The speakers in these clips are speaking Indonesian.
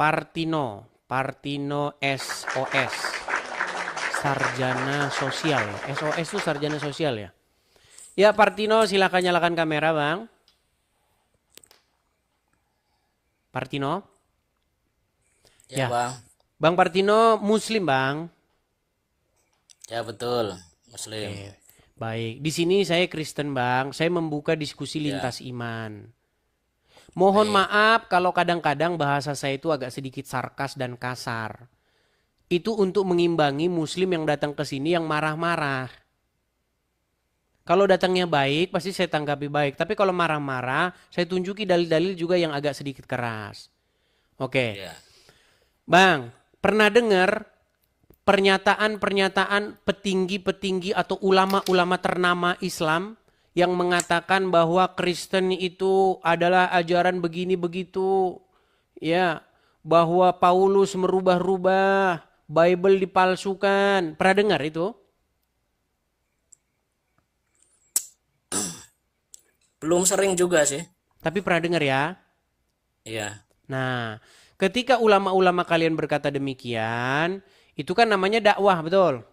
Partino. Partino SOS. Sarjana sosial. SOS itu sarjana sosial ya. Ya Partino silakan nyalakan kamera bang. Partino. Ya, Bang. Bang Partino Muslim bang. Ya, betul. Muslim. Oke. Baik. Di sini saya Kristen bang. Saya membuka diskusi Ya, lintas iman. Mohon baik. maaf kalau kadang-kadang bahasa saya itu agak sedikit sarkas dan kasar. Itu untuk mengimbangi Muslim yang datang ke sini yang marah-marah. Kalau datangnya baik, pasti saya tanggapi baik. Tapi kalau marah-marah, saya tunjuki dalil-dalil juga yang agak sedikit keras. Oke. Ya. Bang, pernah dengar pernyataan-pernyataan petinggi-petinggi atau ulama-ulama ternama Islam yang mengatakan bahwa Kristen itu adalah ajaran begini begitu, ya, bahwa Paulus merubah-rubah, Bible dipalsukan. Pernah dengar itu? Belum sering juga sih. Tapi pernah dengar ya? Iya. Nah, ketika ulama-ulama kalian berkata demikian, itu kan namanya dakwah, betul?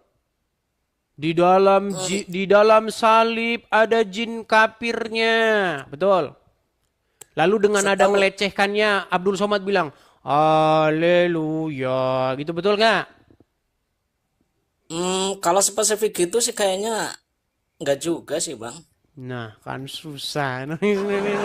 Di dalam salib ada jin kafirnya, betul? Lalu dengan nada Setahu melecehkannya, Abdul Somad bilang, Haleluya, gitu betul nggak? kalau spesifik gitu sih kayaknya nggak juga sih, Bang. Nah, kan susah. Gini,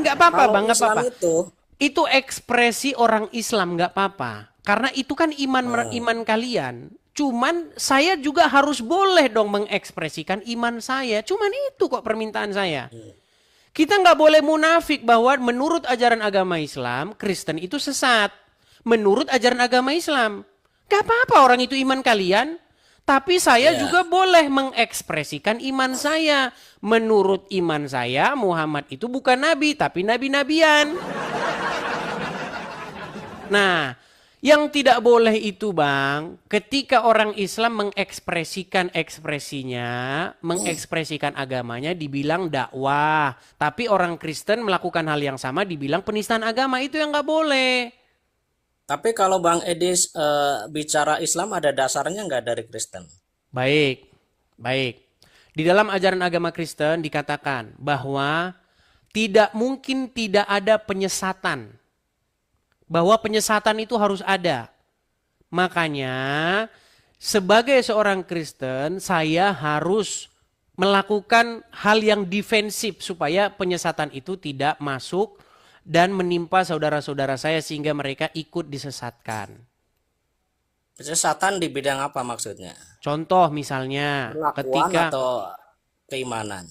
Nggak apa-apa, kalau bang, nggak Islam apa-apa. itu, Itu ekspresi orang Islam, nggak apa-apa. Karena itu kan hmm, iman kalian. Cuman saya juga harus boleh dong mengekspresikan iman saya. Cuman itu kok permintaan saya. Kita nggak boleh munafik bahwa menurut ajaran agama Islam, Kristen itu sesat. Menurut ajaran agama Islam. Gak apa-apa orang itu iman kalian. Tapi saya ya. juga boleh mengekspresikan iman saya. Menurut iman saya, Muhammad itu bukan nabi, tapi nabi-nabian. Nah, yang tidak boleh itu bang, ketika orang Islam mengekspresikan ekspresinya, mengekspresikan agamanya dibilang dakwah. Tapi orang Kristen melakukan hal yang sama dibilang penistaan agama, itu yang nggak boleh. Tapi kalau Bang Edis bicara Islam ada dasarnya nggak dari Kristen? Baik, baik. Di dalam ajaran agama Kristen dikatakan bahwa tidak mungkin tidak ada penyesatan. Bahwa penyesatan itu harus ada. Makanya sebagai seorang Kristen saya harus melakukan hal yang defensif supaya penyesatan itu tidak masuk dan menimpa saudara-saudara saya sehingga mereka ikut disesatkan. Sesatan di bidang apa maksudnya? Contoh misalnya Perlakuan ketika atau keimanan?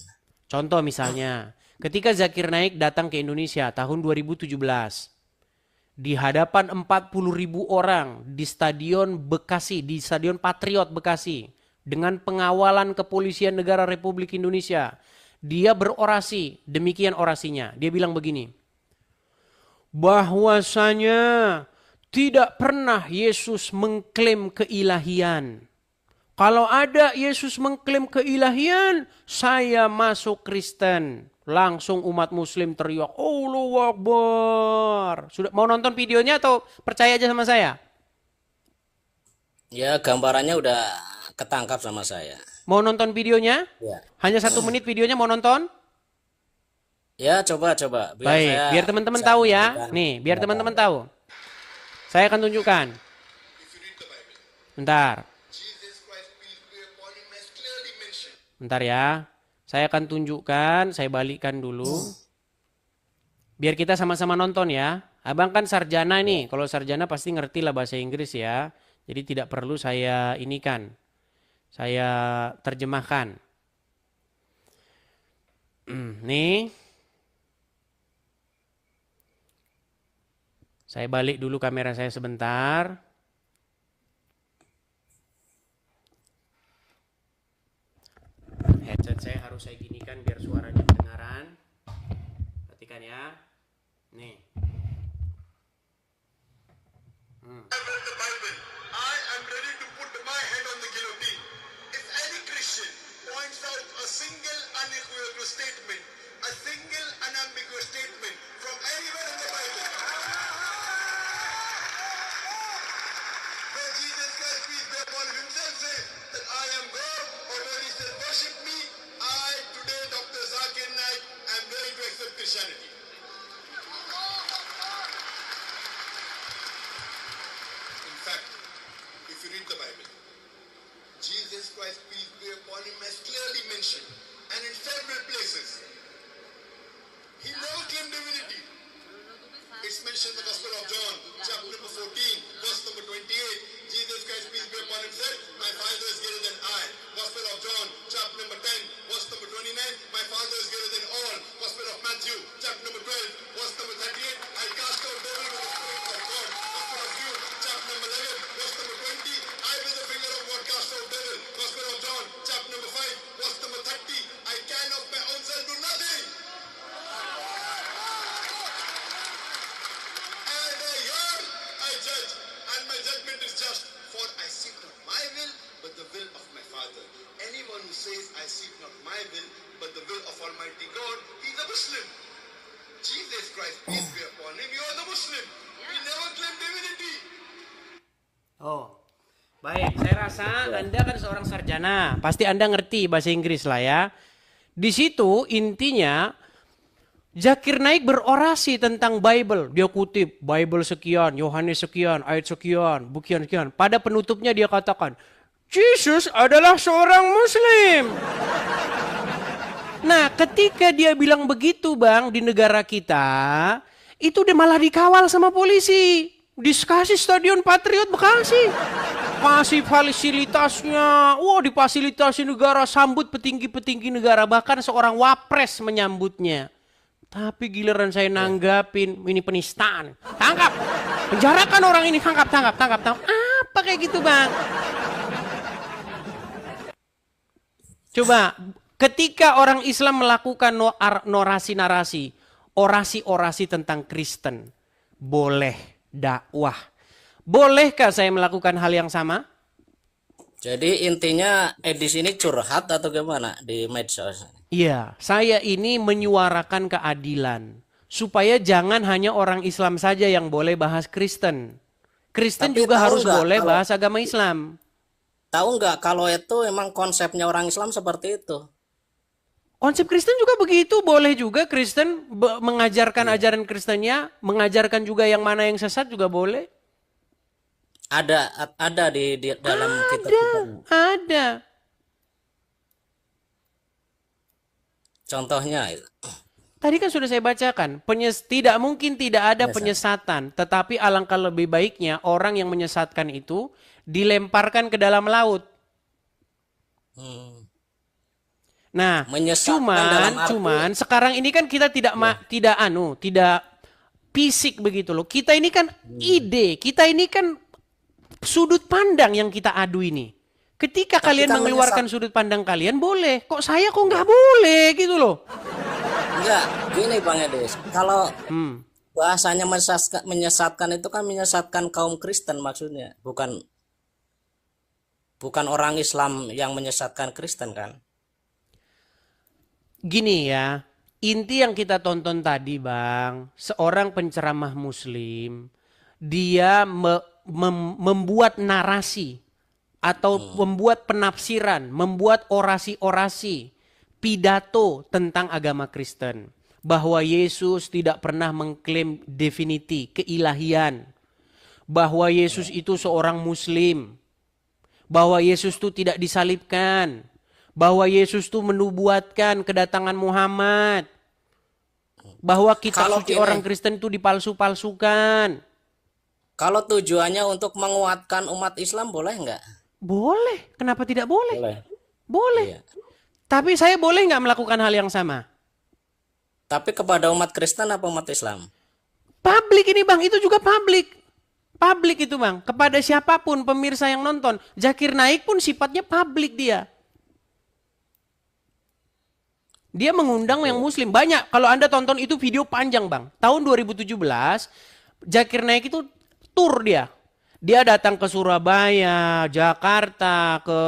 ketika Zakir Naik datang ke Indonesia tahun 2017 di hadapan 40.000 orang di Stadion Bekasi, di Stadion Patriot Bekasi dengan pengawalan Kepolisian Negara Republik Indonesia. Dia berorasi, demikian orasinya. Dia bilang begini, bahwasanya tidak pernah Yesus mengklaim keilahian. Kalau ada Yesus mengklaim keilahian, saya masuk Kristen. Langsung umat Muslim teriak, Allahu Akbar. Sudah mau nonton videonya atau percaya aja sama saya? Ya, gambarannya udah ketangkap sama saya. Mau nonton videonya? Ya. Hanya 1 menit videonya, mau nonton? Ya, coba biar Baik, saya biar teman-teman bisa tahu ya. memberikan Nih, biar pendapat. teman-teman tahu. Saya akan tunjukkan. Bentar. Bentar ya. Saya akan tunjukkan, saya balikkan dulu. Biar kita sama-sama nonton ya. Abang kan sarjana nih. Kalau sarjana pasti ngerti lah bahasa Inggris ya. Jadi tidak perlu saya inikan. Saya terjemahkan. Nih. Saya balik dulu kamera saya sebentar. Headset saya harus saya ginikan biar suaranya kedengaran. Perhatikan ya. Nih. I read the Bible. I am ready to put my head on the guillotine. If any Christian points out a single unequivocal statement, a single unambiguous statement from anywhere in the Bible, It's mentioned in the Gospel of John, chapter number 14, verse number 28. Jesus Christ, peace be upon him, said, my Father is greater than I. Gospel of John, chapter number 10, verse number 29. My Father is greater than all. Gospel of Matthew, chapter number 12, verse number 38. I cast out devil with the Spirit of God. Gospel of Luke, chapter number 11, verse number 20. I with the finger of God cast out devil. Gospel of John, chapter number 5, verse number 30. I can of my own self do nothing. And I hear, I judge, and my judgment is just. For I seek not my will, but the will of my Father. Anyone who says, I seek not my will, but the will of Almighty God, he is a Muslim. Jesus Christ, peace be upon him, you are the Muslim. We never claim divinity. Oh, baik. Saya rasa Anda kan seorang sarjana. Pasti Anda ngerti bahasa Inggris lah ya. Di situ intinya Zakir Naik berorasi tentang Bible. Dia kutip Bible sekian, Yohanes sekian, ayat sekian, bukian sekian. Pada penutupnya dia katakan, Yesus adalah seorang Muslim. Nah, ketika dia bilang begitu, Bang, di negara kita, itu dia malah dikawal sama polisi. Dikasih Stadion Patriot Bekasi. Kasih fasilitasnya. Wah, difasilitasi negara, sambut petinggi-petinggi negara. Bahkan seorang wapres menyambutnya. Tapi giliran saya nanggapin, ini penistaan. Tangkap, penjarakan orang ini, tangkap. Apa kayak gitu, Bang? Coba, ketika orang Islam melakukan narasi-narasi, orasi-orasi tentang Kristen, boleh dakwah. Bolehkah saya melakukan hal yang sama? Jadi intinya di sini curhat atau gimana di medsos? Iya, saya ini menyuarakan keadilan. Supaya jangan hanya orang Islam saja yang boleh bahas Kristen. Kristen Tapi juga tahu harus nggak boleh kalau- bahas agama Islam. Tahu nggak kalau itu emang konsepnya orang Islam seperti itu? Konsep Kristen juga begitu, boleh juga Kristen mengajarkan ajaran Kristennya, mengajarkan juga yang mana yang sesat juga boleh. Ada di dalam kitab-kitab. Ada. Contohnya itu. Tadi kan sudah saya bacakan, tidak mungkin tidak ada penyesatan, tetapi alangkah lebih baiknya orang yang menyesatkan itu dilemparkan ke dalam laut. Hmm. Nah, Menyesatkan dalam arti- cuman sekarang ini kan kita tidak fisik begitu loh. Kita ini kan ide, kita ini kan sudut pandang yang kita adu ini. Ketika Tapi kalian kan mengeluarkan sudut pandang kalian boleh, kok saya kok nggak boleh gitu loh. Enggak, gini Bang Edis. Kalau Hmm. bahasanya menyesatkan itu kan menyesatkan kaum Kristen maksudnya, bukan orang Islam yang menyesatkan Kristen kan? Gini ya, inti yang kita tonton tadi Bang, seorang penceramah Muslim, dia membuat narasi atau membuat penafsiran, membuat orasi-orasi, pidato tentang agama Kristen. Bahwa Yesus tidak pernah mengklaim definiti, keilahian. Bahwa Yesus itu seorang Muslim. Bahwa Yesus itu tidak disalibkan. Bahwa Yesus itu menubuatkan kedatangan Muhammad. Bahwa kitab Kalau suci ini- orang Kristen itu dipalsu-palsukan. Kalau tujuannya untuk menguatkan umat Islam boleh nggak? Boleh, kenapa tidak boleh? Boleh. Boleh. Iya. Tapi saya boleh nggak melakukan hal yang sama? Tapi kepada umat Kristen apa umat Islam? Publik ini Bang, itu juga publik. Publik itu Bang, kepada siapapun pemirsa yang nonton. Zakir Naik pun sifatnya publik dia. Dia mengundang yang Muslim. Banyak, kalau Anda tonton itu video panjang Bang. Tahun 2017, Zakir Naik itu tur dia. Dia datang ke Surabaya, Jakarta, ke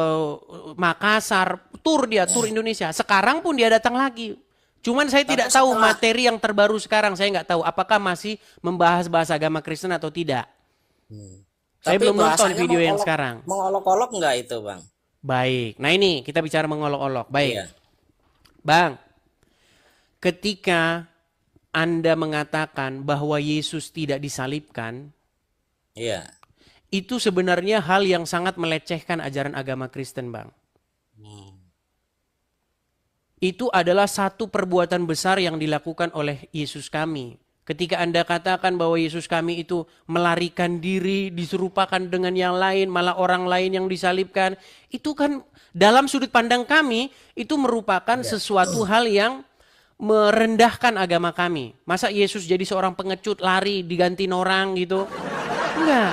Makassar. Tur Indonesia. Sekarang pun dia datang lagi. Cuman saya tidak tahu materi yang terbaru sekarang. Saya nggak tahu apakah masih membahas bahasa agama Kristen atau tidak. Saya Tapi belum nonton bahasanya video yang mengolok- sekarang. Mengolok-olok nggak itu Bang? Baik. Nah ini kita bicara mengolok-olok. Baik. Iya. Bang, ketika Anda mengatakan bahwa Yesus tidak disalibkan, Iya. itu sebenarnya hal yang sangat melecehkan ajaran agama Kristen, Bang. Itu adalah satu perbuatan besar yang dilakukan oleh Yesus kami. Ketika Anda katakan bahwa Yesus kami itu melarikan diri, diserupakan dengan yang lain, malah orang lain yang disalibkan. Itu kan dalam sudut pandang kami, itu merupakan sesuatu hal yang merendahkan agama kami. Masa Yesus jadi seorang pengecut, lari, diganti orang gitu? Enggak.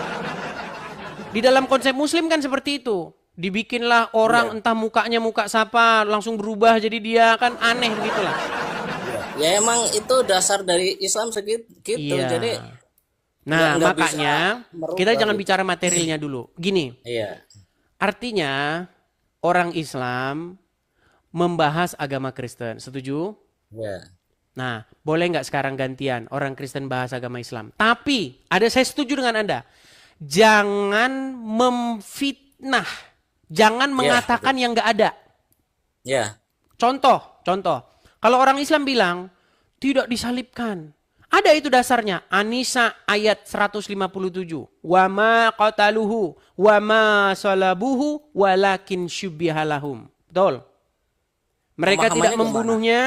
Di dalam konsep Muslim kan seperti itu. Dibikinlah orang entah mukanya muka siapa, langsung berubah jadi dia, kan aneh begitulah. Ya emang itu dasar dari Islam segitu gitu. Iya. Jadi Nah, nggak bisa makanya merubah kita jangan gitu. bicara materialnya dulu. Gini, Iya. artinya orang Islam membahas agama Kristen. Setuju? Ya. Nah, boleh nggak sekarang gantian orang Kristen bahas agama Islam? Tapi, saya setuju dengan Anda. Jangan memfitnah. Jangan mengatakan yang nggak ada. Ya. Contoh. Kalau orang Islam bilang, tidak disalibkan. Ada itu dasarnya. An-Nisa ayat 157. Wa ma qataluhu wa ma salabuhu walakin syubbihalahum. Betul. Mereka tidak Pemahamannya membunuhnya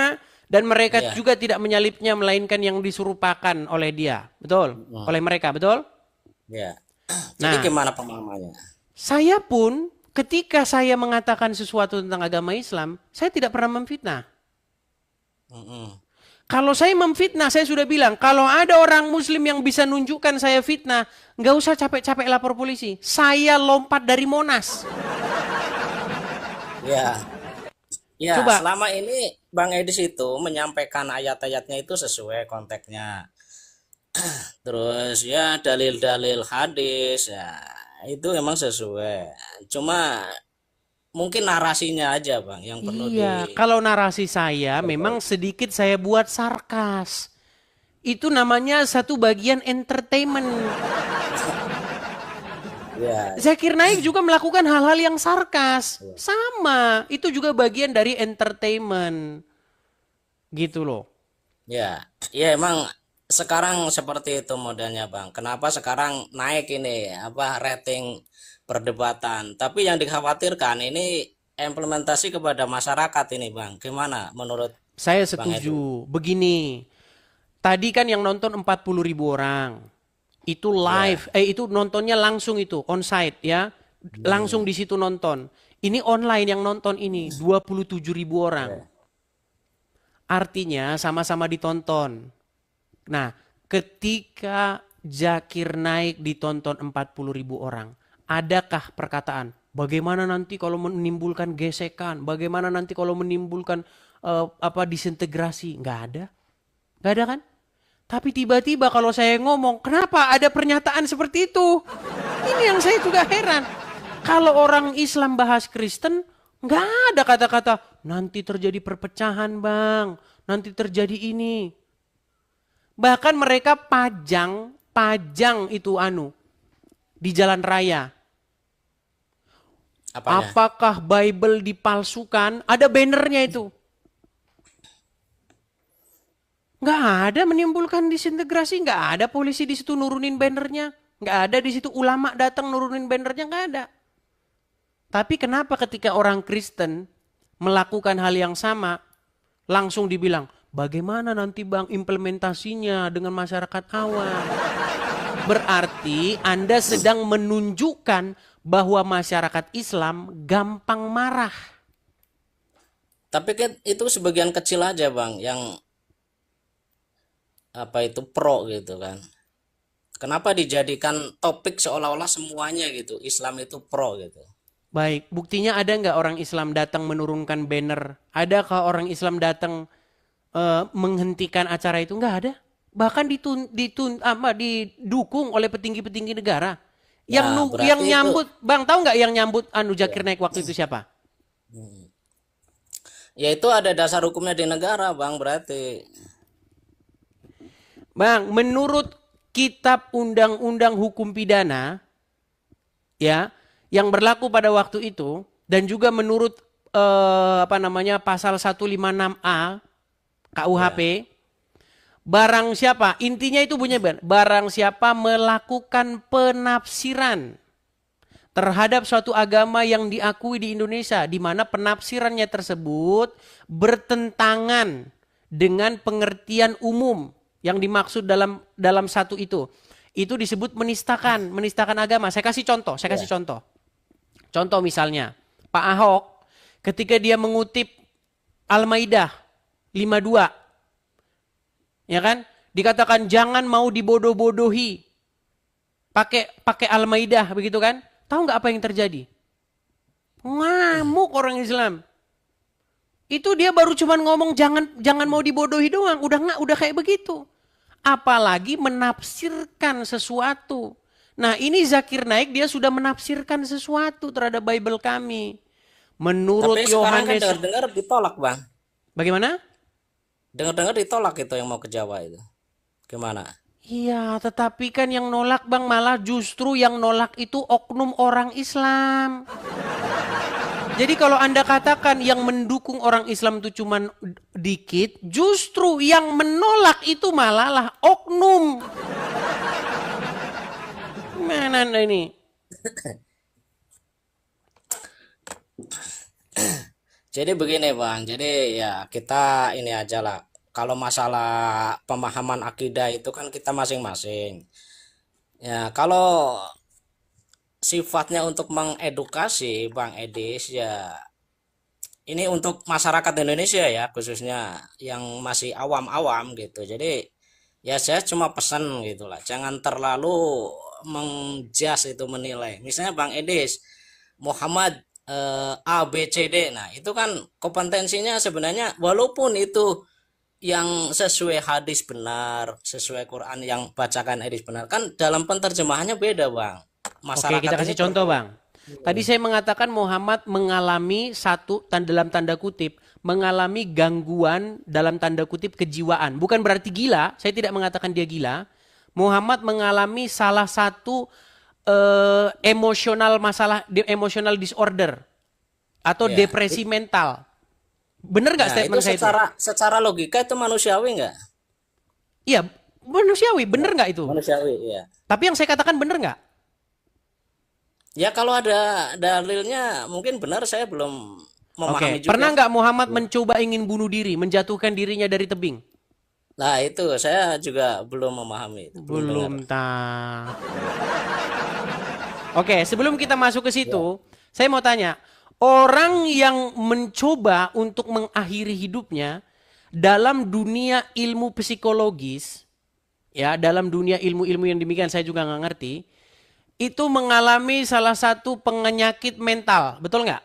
dan mereka Iya. juga tidak menyalibnya melainkan yang disurupakan oleh dia. Betul? Oleh mereka, betul? Ya. Nah. Jadi gimana pemahamannya? Saya pun ketika saya mengatakan sesuatu tentang agama Islam, saya tidak pernah memfitnah. Mm-mm. Kalau saya memfitnah, saya sudah bilang, kalau ada orang muslim yang bisa nunjukkan saya fitnah, nggak usah capek-capek lapor polisi. Saya lompat dari Monas. Ya. Ya, Coba. selama ini Bang Edis itu menyampaikan ayat-ayatnya itu sesuai konteksnya. Terus ya dalil-dalil hadis ya itu emang sesuai. Cuma mungkin narasinya aja Bang yang perlu Iya, kalau narasi saya memang sedikit saya buat sarkas. Itu namanya satu bagian entertainment. Ya. Zakir Naik juga melakukan hal-hal yang sarkas. Sama, itu juga bagian dari entertainment. Gitu loh. Ya, ya emang sekarang seperti itu modelnya Bang. Kenapa sekarang naik ini rating perdebatan. Tapi yang dikhawatirkan ini implementasi kepada masyarakat ini Bang. Gimana menurut Saya Bang Edu? setuju. Begini, tadi kan yang nonton 40.000 orang. Itu live, itu nontonnya langsung itu, onsite ya. Langsung di situ nonton. Ini online yang nonton ini, 27.000 orang. Artinya sama-sama ditonton. Nah, ketika Zakir Naik ditonton 40.000 orang, adakah perkataan, bagaimana nanti kalau menimbulkan gesekan, bagaimana nanti kalau menimbulkan disintegrasi? Nggak ada. Nggak ada kan? Tapi tiba-tiba kalau saya ngomong, kenapa ada pernyataan seperti itu? Ini yang saya juga heran. Kalau orang Islam bahas Kristen, nggak ada kata-kata, nanti terjadi perpecahan bang, nanti terjadi ini. Bahkan mereka pajang itu di jalan raya. Apanya? Apakah Bible dipalsukan? Ada bannernya itu. Nggak ada menimbulkan disintegrasi, nggak ada polisi di situ nurunin bannernya, nggak ada di situ ulama datang nurunin bannernya, nggak ada. Tapi kenapa ketika orang Kristen melakukan hal yang sama, langsung dibilang, bagaimana nanti bang implementasinya dengan masyarakat awam? Berarti Anda sedang menunjukkan bahwa masyarakat Islam gampang marah. Tapi kan itu sebagian kecil aja Bang yang pro gitu kan. Kenapa dijadikan topik seolah-olah semuanya gitu, Islam itu pro gitu. Baik, buktinya ada nggak orang Islam datang menurunkan banner? Adakah orang Islam datang menghentikan acara itu? Nggak ada. Bahkan didukung oleh petinggi-petinggi negara. Nah, berarti Yang itu- nyambut, Bang tahu nggak yang nyambut Zakir Naik waktu itu siapa? Ya itu ada dasar hukumnya di negara Bang berarti. Bang, menurut Kitab Undang-Undang Hukum Pidana, ya, yang berlaku pada waktu itu, dan juga menurut pasal 156A KUHP, barang siapa, intinya itu bunyinya, barang siapa melakukan penafsiran terhadap suatu agama yang diakui di Indonesia, di mana penafsirannya tersebut bertentangan dengan pengertian umum Yang dimaksud dalam satu itu disebut menistakan agama. Saya kasih contoh. Contoh misalnya, Pak Ahok ketika dia mengutip Al-Maidah 52, ya kan? Dikatakan jangan mau dibodoh-bodohi. Pakai Al-Maidah begitu kan? Tahu nggak apa yang terjadi? Ngamuk orang Islam. Itu dia baru cuman ngomong jangan mau dibodohi doang, udah kayak begitu. Apalagi menafsirkan sesuatu. Nah, ini Zakir Naik dia sudah menafsirkan sesuatu terhadap Bible kami. Menurut Tapi sekarang kan Yohanes, dengar-dengar ditolak, Bang. bagaimana? Dengar-dengar ditolak itu yang mau ke Jawa itu. Gimana? Iya, tetapi kan yang nolak Bang, malah justru yang nolak itu oknum orang Islam. Jadi kalau Anda katakan yang mendukung orang Islam itu cuma dikit, justru yang menolak itu malah lah oknum. Gimana Anda ini? Jadi begini, Bang. Jadi ya kita ini aja lah. Kalau masalah pemahaman akidah itu kan kita masing-masing. Ya, kalau sifatnya untuk mengedukasi Bang Edis ya ini untuk masyarakat Indonesia ya khususnya yang masih awam-awam gitu. Jadi ya saya cuma pesan gitulah, jangan terlalu mengjas itu menilai. Misalnya Bang Edis Muhammad A B C D, nah itu kan kompetensinya sebenarnya walaupun itu yang sesuai hadis benar, sesuai Quran yang bacakan Edis benar, kan dalam penerjemahannya beda Bang. Oke, kita kasih contoh Bang. Tadi saya mengatakan Muhammad mengalami dalam tanda kutip, mengalami gangguan dalam tanda kutip kejiwaan. Bukan berarti gila, saya tidak mengatakan dia gila. Muhammad mengalami salah satu emotional disorder atau Ya. depresi mental. Bener nggak Nah, statement itu saya itu? secara logika itu manusiawi nggak? Iya, manusiawi, bener nggak itu? Manusiawi, ya. Tapi yang saya katakan bener nggak? Ya kalau ada dalilnya mungkin benar, saya belum memahami Oke, juga. pernah nggak Muhammad mencoba ingin bunuh diri, menjatuhkan dirinya dari tebing? Nah itu saya juga belum memahami itu. Belum tahu. Oke, sebelum kita masuk ke situ, saya mau tanya, orang yang mencoba untuk mengakhiri hidupnya dalam dunia ilmu psikologis, ya dalam dunia ilmu-ilmu yang demikian saya juga nggak ngerti, itu mengalami salah satu penyakit mental, betul nggak?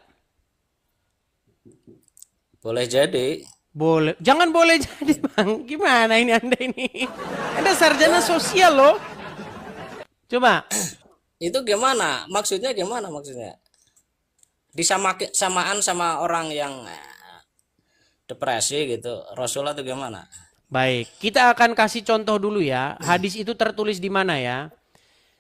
Boleh jadi. Boleh, jangan boleh jadi Bang. Gimana ini Anda ini? Anda sarjana sosial loh. Coba. Itu gimana? Maksudnya gimana maksudnya? Samaan sama orang yang depresi gitu. Rasulullah itu gimana? Baik, kita akan kasih contoh dulu ya. Hadis itu tertulis di mana ya?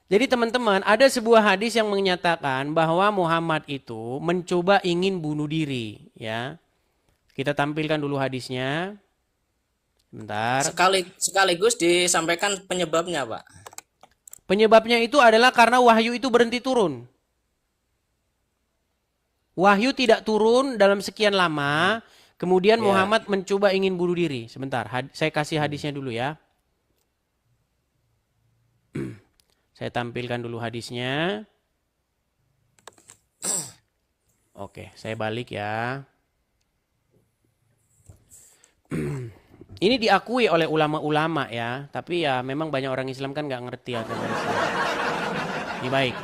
Jadi teman-teman, ada sebuah hadis yang menyatakan bahwa Muhammad itu mencoba ingin bunuh diri, ya. Kita tampilkan dulu hadisnya. Bentar. Sekaligus disampaikan penyebabnya, Pak. Penyebabnya itu adalah karena wahyu itu berhenti turun. Wahyu tidak turun dalam sekian lama, kemudian Muhammad mencoba ingin bunuh diri. Sebentar, saya kasih hadisnya dulu ya. Saya tampilkan dulu hadisnya. Oke, saya balik ya. Ini diakui oleh ulama-ulama ya, tapi ya memang banyak orang Islam kan nggak ngerti agama Islam. Ini baik.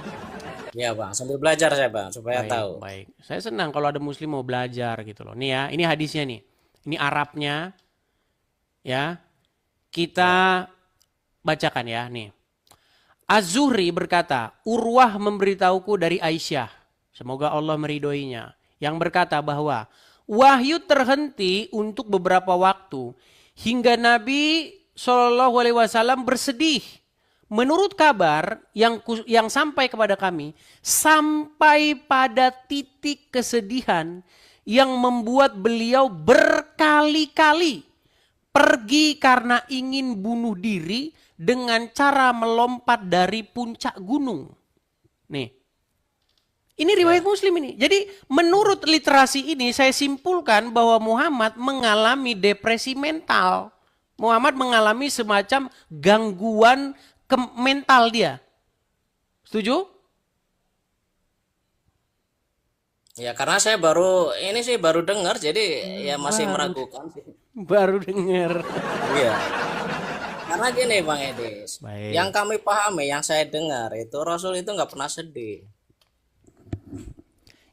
Ya Bang, sambil belajar saya Bang, supaya tahu. Baik. Saya senang kalau ada Muslim mau belajar gitu loh. Nih ya, ini hadisnya nih. Ini Arabnya, ya. Kita bacakan ya, nih. Az-Zuhri berkata, Urwah memberitahuku dari Aisyah, semoga Allah meridhoinya, yang berkata bahwa wahyu terhenti untuk beberapa waktu hingga Nabi SAW bersedih. Menurut kabar yang sampai kepada kami, sampai pada titik kesedihan yang membuat beliau berkali-kali pergi karena ingin bunuh diri dengan cara melompat dari puncak gunung. Nih. Ini riwayat Muslim ini. Jadi menurut literasi ini saya simpulkan bahwa Muhammad mengalami depresi mental. Muhammad mengalami semacam gangguan mental dia. Setuju? Ya karena saya baru dengar jadi ya masih Baru, meragukan sih. baru dengar. Iya. Karena gini Bang Edis, yang Baik. kami pahami, yang saya dengar itu Rasul itu nggak pernah sedih.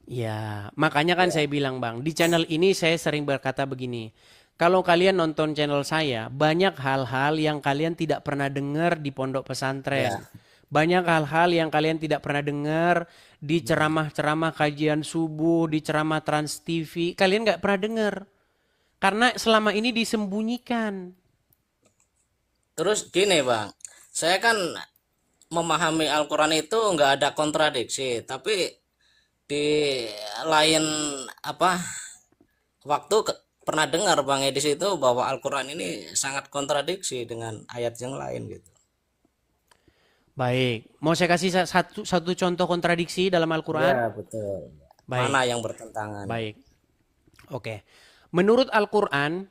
Ya, makanya kan saya Ya, bilang Bang, di channel ini saya sering berkata begini. Kalau kalian nonton channel saya, banyak hal-hal yang kalian tidak pernah dengar di pondok pesantren. ya. Banyak hal-hal yang kalian tidak pernah dengar di ceramah-ceramah kajian subuh, di ceramah Trans TV. Kalian nggak pernah dengar. Karena selama ini disembunyikan. Terus gini Bang, saya kan memahami Al-Quran itu nggak ada kontradiksi, tapi di lain apa waktu pernah dengar Bang Edis itu bahwa Al-Quran ini sangat kontradiksi dengan ayat yang lain gitu. Baik, mau saya kasih satu contoh kontradiksi dalam Ya Al-Quran? betul. Mana Baik, yang bertentangan? baik. Oke. Menurut Al-Quran,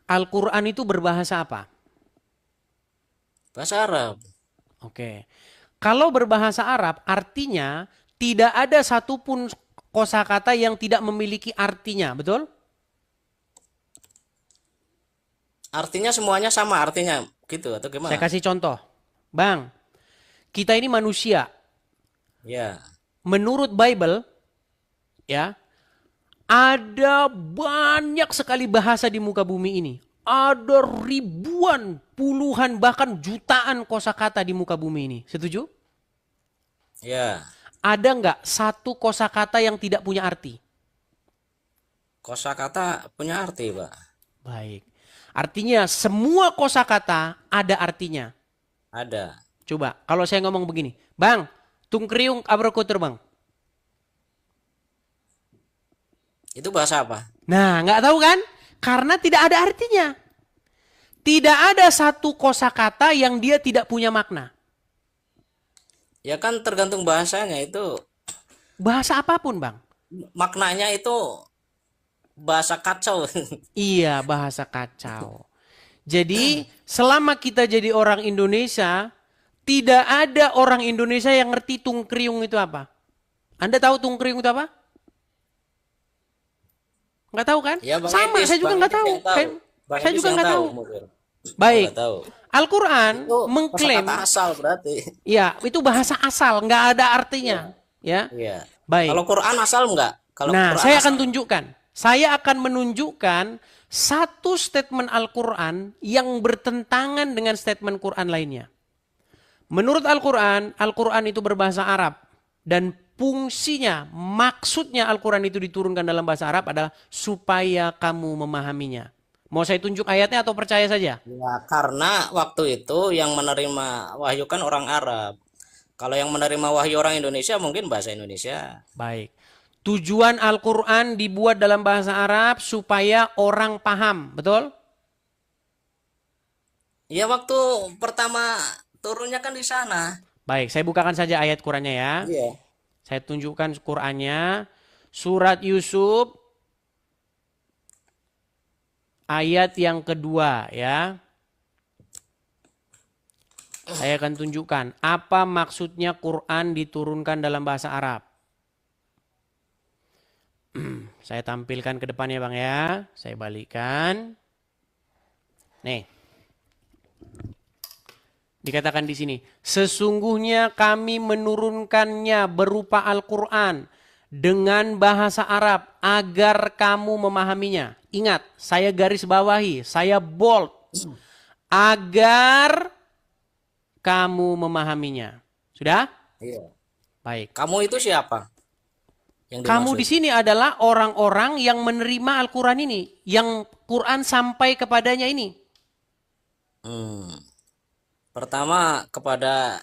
Al-Quran itu berbahasa apa? Bahasa Arab. Oke. Kalau berbahasa Arab, artinya tidak ada satupun kosakata yang tidak memiliki artinya, betul? Artinya semuanya sama artinya gitu atau Saya gimana? kasih contoh. Bang, kita ini manusia. Ya, Menurut Bible, ya, ada banyak sekali bahasa di muka bumi ini. Ada ribuan, puluhan, bahkan jutaan kosakata di muka bumi ini. Setuju? ya. Ada nggak satu kosakata yang tidak punya arti? Kosakata punya arti, Pak. Baik. Artinya semua kosakata ada artinya. Ada. Coba kalau saya ngomong begini, Bang, tungkriung abrokutur Bang. Itu bahasa apa? Nah, nggak tahu kan? Karena tidak ada artinya. Tidak ada satu kosakata yang dia tidak punya makna. Ya kan tergantung bahasanya itu. Bahasa apapun, Bang. Maknanya itu bahasa kacau. Iya, bahasa kacau. Jadi, selama kita jadi orang Indonesia, tidak ada orang Indonesia yang ngerti tungkriung itu apa. Anda tahu tungkriung itu apa? Nggak tahu kan? Ya Sama, saya juga Bang nggak Edis tahu. yang tahu. Bang Saya Edis juga yang nggak tahu tahu. mungkin. Oh, Baik, nggak tahu. Al-Quran Itu mengklaim, kosakata asal berarti. ya itu bahasa asal, nggak ada artinya. Ya, Iya. baik. Kalau Quran asal enggak? Kalau Nah, Quran saya akan asal. tunjukkan. Saya akan menunjukkan satu statement Al-Quran yang bertentangan dengan statement Quran lainnya. Menurut Al-Quran, Al-Quran itu berbahasa Arab. Dan fungsinya, maksudnya Al-Quran itu diturunkan dalam bahasa Arab adalah supaya kamu memahaminya. Mau saya tunjuk ayatnya atau percaya saja? Ya, karena waktu itu yang menerima wahyu kan orang Arab. Kalau yang menerima wahyu orang Indonesia mungkin bahasa Indonesia. Baik. Tujuan Al-Quran dibuat dalam bahasa Arab supaya orang paham. Betul? Ya waktu pertama turunnya kan di sana. Baik, saya bukakan saja ayat Qurannya ya. Iya. Saya tunjukkan Qurannya. Surat Yusuf ayat yang kedua ya. Saya akan tunjukkan apa maksudnya Quran diturunkan dalam bahasa Arab. Saya tampilkan ke depannya Bang ya. Saya balikkan. Nih. Dikatakan di sini, sesungguhnya kami menurunkannya berupa Al-Quran dengan bahasa Arab agar kamu memahaminya. Ingat, saya garis bawahi, saya bold. Agar kamu memahaminya. Sudah? Iya. Baik. Kamu itu siapa? Yang Kamu dimaksud? di sini adalah orang-orang yang menerima Al-Quran ini. Yang Quran sampai kepadanya ini. Pertama kepada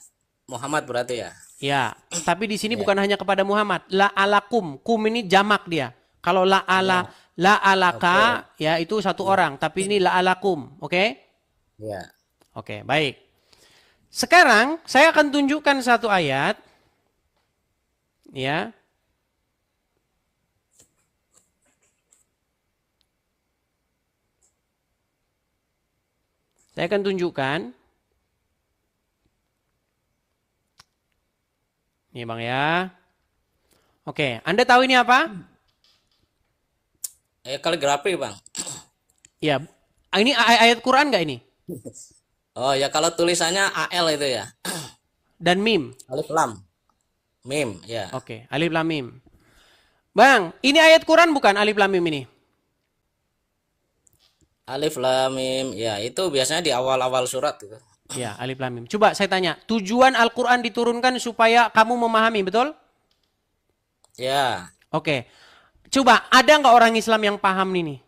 Muhammad berarti ya. Ya, tapi di sini Ya. bukan hanya kepada Muhammad. La alakum, kum ini jamak dia. Kalau Ya. la alaka, Oke. ya itu satu orang. Tapi ini la alakum, oke? Ya. Oke, baik. Sekarang saya akan tunjukkan satu ayat. Ya. Saya akan tunjukkan. Nih Bang ya. Oke, Anda tahu ini apa? Kaligrafi, Bang. Ya, ini ayat Quran nggak ini? Oh ya, kalau tulisannya AL itu ya. Dan mim. Alif lam. Mim, ya. Oke, alif lam mim. Bang, ini ayat Quran bukan alif lam mim ini? Alif lam mim, ya itu biasanya di awal-awal surat gitu. Ya, alif lam mim. Coba saya tanya, tujuan Al-Quran diturunkan supaya kamu memahami, betul? Ya. Oke. Coba, ada nggak orang Islam yang paham ini?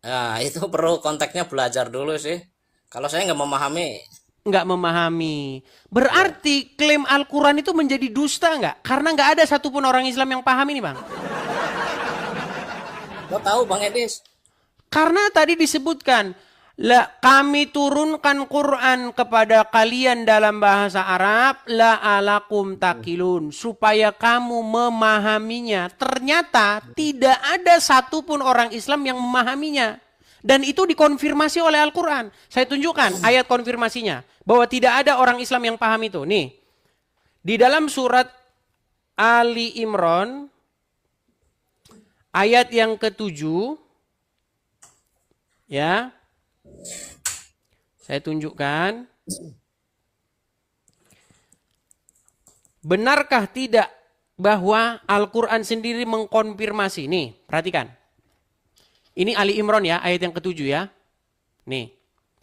Ya, itu perlu konteksnya belajar dulu sih. Kalau saya nggak memahami, Nggak memahami. Berarti klaim Al-Quran itu menjadi dusta nggak? Karena nggak ada satupun orang Islam yang paham ini, Bang. lo tahu Bang Edis? Karena tadi disebutkan, la kami turunkan Quran kepada kalian dalam bahasa Arab, la alakum takilun, supaya kamu memahaminya. Ternyata tidak ada satupun orang Islam yang memahaminya. Dan itu dikonfirmasi oleh Al-Quran. Saya tunjukkan ayat konfirmasinya. Bahwa tidak ada orang Islam yang paham itu. Nih, di dalam surat Ali Imran, ayat yang ke-7, ya, saya tunjukkan. Benarkah tidak bahwa Al-Quran sendiri mengkonfirmasi? Nih, perhatikan. Ini Ali Imran ya, ayat yang ke-7 ya. Nih,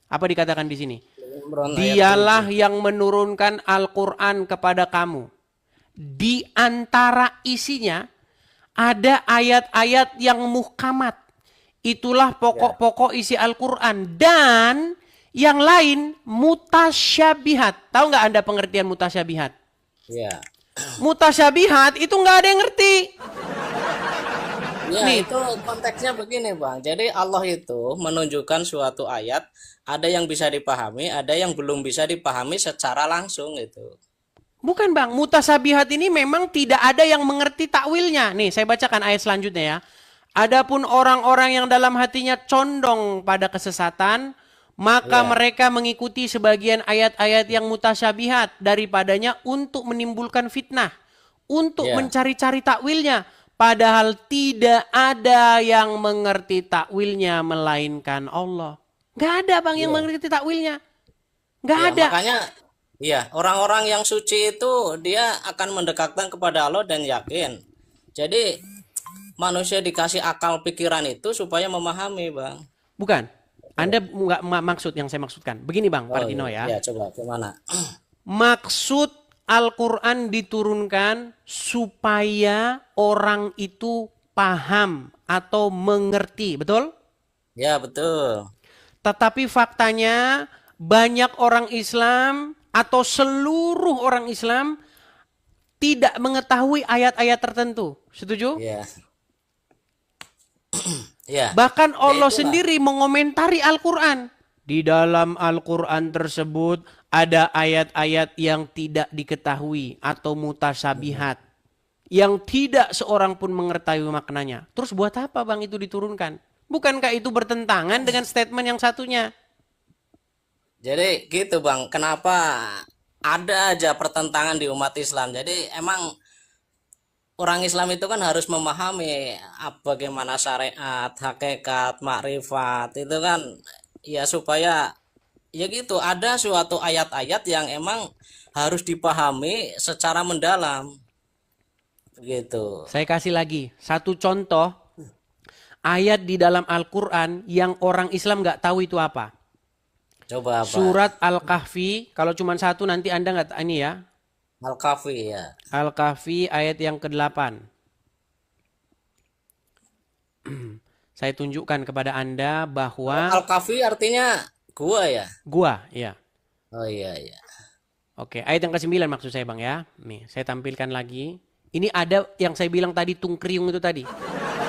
apa dikatakan di sini? Imran ayat Dialah yang menurunkan Al-Quran kepada kamu. Di antara isinya ada ayat-ayat yang muhkamat. Itulah pokok-pokok isi Al-Quran. Dan yang lain mutasyabihat. Tahu nggak Anda pengertian mutasyabihat? Ya. Mutasyabihat itu nggak ada yang ngerti. Ya, Nih. itu konteksnya begini, Bang. Jadi Allah itu menunjukkan suatu ayat, ada yang bisa dipahami, ada yang belum bisa dipahami secara langsung itu. Bukan Bang, mutasyabihat ini memang tidak ada yang mengerti takwilnya. Nih, saya bacakan ayat selanjutnya ya. Adapun orang-orang yang dalam hatinya condong pada kesesatan, maka Ya. mereka mengikuti sebagian ayat-ayat yang mutasyabihat daripadanya untuk menimbulkan fitnah, untuk Ya. mencari-cari takwilnya. Padahal tidak ada yang mengerti takwilnya melainkan Allah. Nggak ada Bang yang mengerti takwilnya. Nggak Ya, ada. makanya iya, orang-orang yang suci itu dia akan mendekatkan kepada Allah dan yakin. Jadi manusia dikasih akal pikiran itu supaya memahami, Bang. Bukan. Anda nggak maksud yang saya maksudkan. Begini Bang, Partino ya. Ya, coba gimana? Maksud Al-Quran diturunkan supaya orang itu paham atau mengerti. Betul? Ya, betul. Tetapi faktanya banyak orang Islam atau seluruh orang Islam tidak mengetahui ayat-ayat tertentu. Setuju? Ya. Ya. Bahkan Allah itulah. sendiri mengomentari Al-Quran. Di dalam Al-Quran tersebut ada ayat-ayat yang tidak diketahui atau mutasyabihat. Yang tidak seorang pun mengetahui maknanya. Terus buat apa Bang itu diturunkan? Bukankah itu bertentangan dengan statement yang satunya? Jadi gitu, Bang. Kenapa ada aja pertentangan di umat Islam? Jadi emang orang Islam itu kan harus memahami bagaimana syariat, hakikat, makrifat. Itu kan ya supaya ya gitu, ada suatu ayat-ayat yang emang harus dipahami secara mendalam. Begitu. Saya kasih lagi satu contoh ayat di dalam Al-Quran yang orang Islam nggak tahu itu apa. Coba apa? Surat Al-Kahfi, kalau cuma satu nanti Anda nggak ini ya. Al-Kahfi ya. Al-Kahfi ayat yang ke-8. Saya tunjukkan kepada Anda bahwa Al-Kahfi artinya gua ya. gua, ya. Oh iya iya. Oke, ayat yang ke-9 maksud saya Bang ya. Nih, saya tampilkan lagi. Ini ada yang saya bilang tadi tungkriung itu tadi.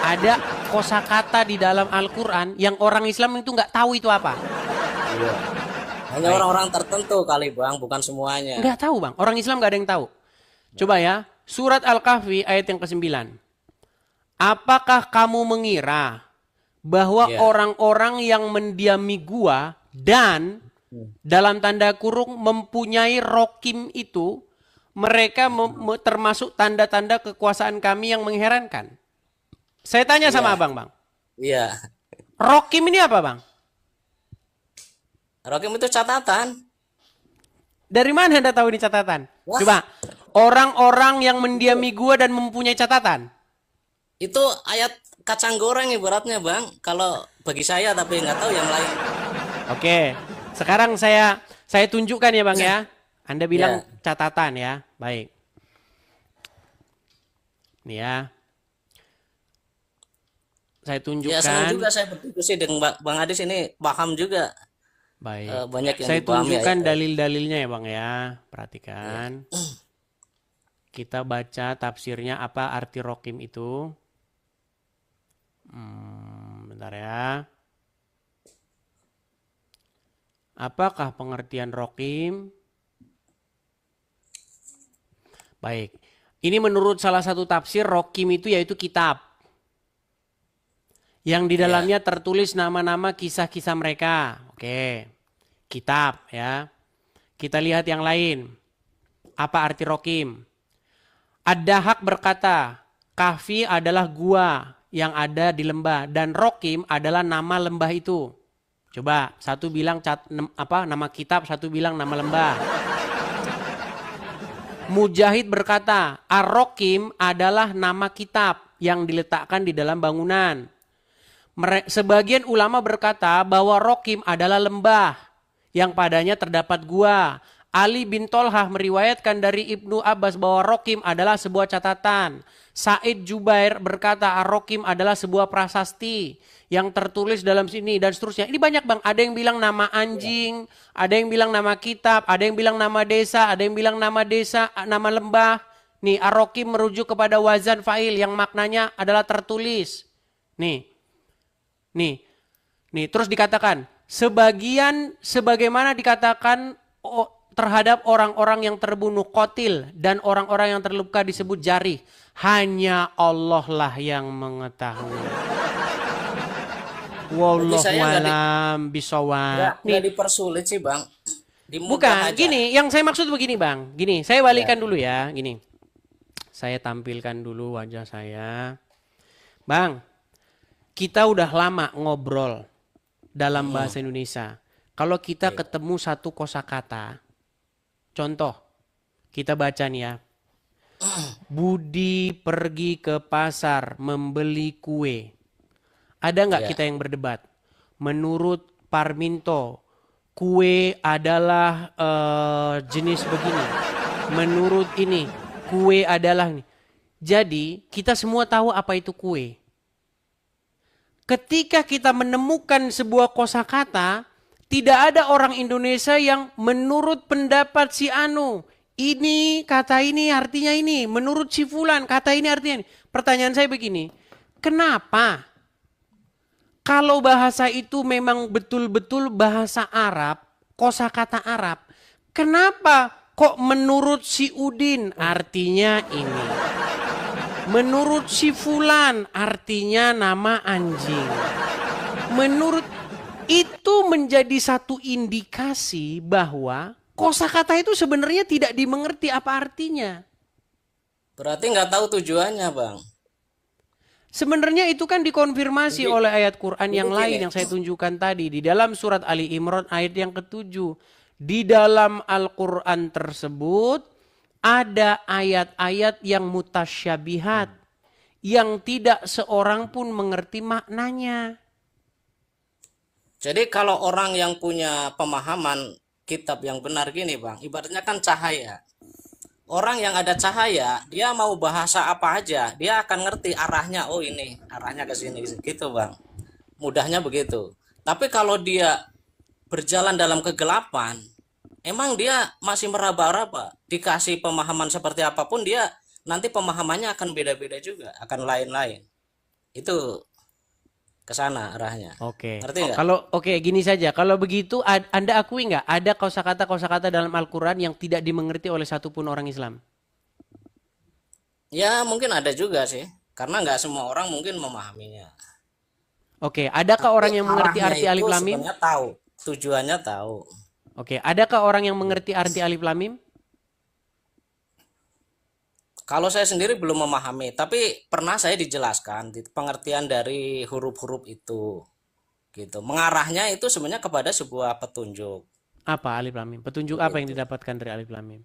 Ada kosakata di dalam Al-Quran yang orang Islam itu nggak tahu itu apa. Iya. Hanya orang-orang tertentu kali, Bang, bukan semuanya. Nggak tahu Bang, orang Islam nggak ada yang tahu. Coba ya, surat Al-Kahfi ayat yang ke-9. Apakah kamu mengira bahwa Ya. orang-orang yang mendiami gua dan dalam tanda kurung mempunyai rokim itu, mereka termasuk tanda-tanda kekuasaan kami yang mengherankan. Saya tanya sama Iya, abang, bang. iya. Rokim ini apa, bang? Rokim itu catatan. Dari mana Anda tahu ini catatan? Wah, Coba, orang-orang yang mendiami gua dan mempunyai catatan. itu ayat kacang goreng ibaratnya bang. Kalau bagi saya tapi nggak tahu yang lain. Oke, sekarang saya tunjukkan ya, bang ya. Anda bilang Ya, catatan ya. Baik. Nih ya, saya ya senang tunjukkan. juga saya berdiskusi dengan Bang Adis ini paham juga. Baik. Banyak yang Saya dipahami tunjukkan ayat-ayat. dalil-dalilnya ya, bang ya. Ya. Perhatikan. Kita baca tafsirnya apa arti rokim itu. Bentar ya. Apakah pengertian rokim? Baik. Ini menurut salah satu tafsir rokim itu yaitu kitab. Yang di Ya. dalamnya tertulis nama-nama kisah-kisah mereka. Oke. Kitab ya. Kita lihat yang lain. Apa arti rokim? Ad-Dahak berkata, Kahfi adalah gua yang ada di lembah dan Rokim adalah nama lembah itu. Coba, satu bilang nama kitab, satu bilang nama lembah. Mujahid berkata, Ar-Rokim adalah nama kitab yang diletakkan di dalam bangunan. Sebagian ulama berkata bahwa Rokim adalah lembah yang padanya terdapat gua. Ali bin Tolhah meriwayatkan dari Ibnu Abbas bahwa Rokim adalah sebuah catatan. Said Jubair berkata Ar-Rokim adalah sebuah prasasti yang tertulis dalam sini dan seterusnya. Ini banyak bang, ada yang bilang nama anjing, ada yang bilang nama kitab, ada yang bilang nama desa, ada yang bilang nama desa, nama lembah. Nih Ar-Rokim merujuk kepada wazan fa'il yang maknanya adalah tertulis. Nih, terus dikatakan sebagaimana dikatakan terhadap orang-orang yang terbunuh qatil dan orang-orang yang terluka disebut jarih. Hanya Allah lah yang mengetahui. Bagi Wallahu saya alam bisawab. nggak dipersulit sih bang. Dimudah Bukan, aja. gini, yang saya maksud begini bang. Gini, saya balikan dulu ya, gini. Saya tampilkan dulu wajah saya. Bang, kita udah lama ngobrol dalam bahasa Indonesia. Kalau kita ketemu satu kosakata, contoh, kita baca nih ya. Budi pergi ke pasar membeli kue. Ada nggak Ya. kita yang berdebat? Menurut Parminto, kue adalah jenis begini. Menurut ini, kue adalah ini. Jadi, kita semua tahu apa itu kue. Ketika kita menemukan sebuah kosakata, tidak ada orang Indonesia yang menurut pendapat si Anu, ini kata ini artinya ini, menurut si Fulan kata ini artinya ini. Pertanyaan saya begini, kenapa kalau bahasa itu memang betul-betul bahasa Arab, kosakata Arab, kenapa kok menurut si Udin artinya ini? Menurut si Fulan artinya nama anjing. Menurut itu menjadi satu indikasi bahwa kosakata itu sebenarnya tidak dimengerti apa artinya. Berarti nggak tahu tujuannya bang. Sebenarnya itu kan dikonfirmasi oleh ayat Quran yang Jadi lain gini. yang saya tunjukkan tadi. Di dalam surat Ali Imran ayat yang ke-7. Di dalam Al-Quran tersebut ada ayat-ayat yang mutasyabihat. Yang tidak seorang pun mengerti maknanya. Jadi kalau orang yang punya pemahaman kitab yang benar gini bang, ibaratnya kan cahaya. Orang yang ada cahaya, dia mau bahasa apa aja, dia akan ngerti arahnya. Oh ini, arahnya ke sini gitu bang. Mudahnya begitu. Tapi kalau dia berjalan dalam kegelapan, emang dia masih meraba-raba. Dikasih pemahaman seperti apapun, dia nanti pemahamannya akan beda-beda juga, akan lain-lain. Itu ke sana arahnya. Oke. Ngerti nggak? Kalau gini saja. Kalau begitu Anda akui nggak ada kosakata dalam Al-Quran yang tidak dimengerti oleh satupun orang Islam? Ya mungkin ada juga sih, karena nggak semua orang mungkin memahaminya. Oke. Adakah orang yang mengerti Arahnya arti itu alif lam mim? sebenarnya tahu. tujuannya tahu. Oke, adakah orang yang mengerti arti alif lam mim? Kalau saya sendiri belum memahami, tapi pernah saya dijelaskan di pengertian dari huruf-huruf itu, gitu. Mengarahnya itu sebenarnya kepada sebuah petunjuk, Apa alif lam mim? Petunjuk apa yang gitu. didapatkan dari alif lam mim?